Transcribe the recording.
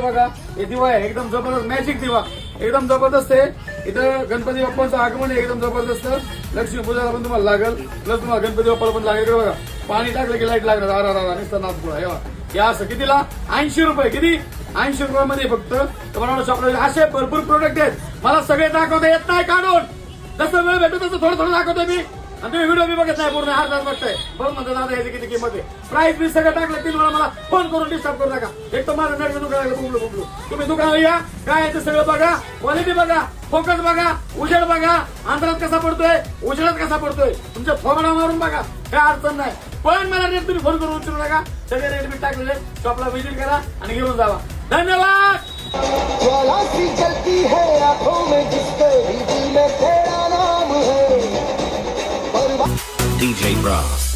बघा हे दिवा आहे एकदम जबरदस्त मॅजिक दिवा एकदम जबरदस्त आहे. इथं गणपती बाप्पांचं आगमन आहे एकदम जबरदस्त. लक्ष्मी पूजाला पण तुम्हाला लागल प्लस तुम्हाला गणपती बाप्पाला पण लागेल. बघा पाणी टाकलं की लाईट लागणार. नुसता नाचपुडा या असं कितीला 80 रुपये. किती 80 रुपयामध्ये फक्त तुम्हाला शॉपला असे भरपूर प्रोडक्ट आहेत. मला सगळे दाखवता येत नाही काढून. जसं वेळ भेटतो तसं थोडं थोडं दाखवतोय मी आणि तुम्ही व्हिडिओ बी बघत नाही पूर्ण अर्धा बघताय. बघ म्हणतो दादा याची किती किंमत आहे प्राइस बी सगळं टाकलं की मला फोन करून डिस्टर्ब करू नका. एक तर माझं नवीन दुकान बुकलो तुम्ही दुकानावर या काय आहे ते सगळं बघा क्वालिटी बघा फोकस बघा उजेड बघा अंतरात कसा पडतोय उजेडात कसा पडतोय तुमच्या फोगडा मारून बघा काय अडचण नाही. पण मला रेट तुम्ही फोन करून उचलू नका. सगळे रेट मी टाकलेले शॉपला व्हिजिट करा आणि घेऊन जावा. धन्यवाद. ज्वाला सी जलती है आंखों में जिसके भी दिल में तेरा नाम है. DJ Brass.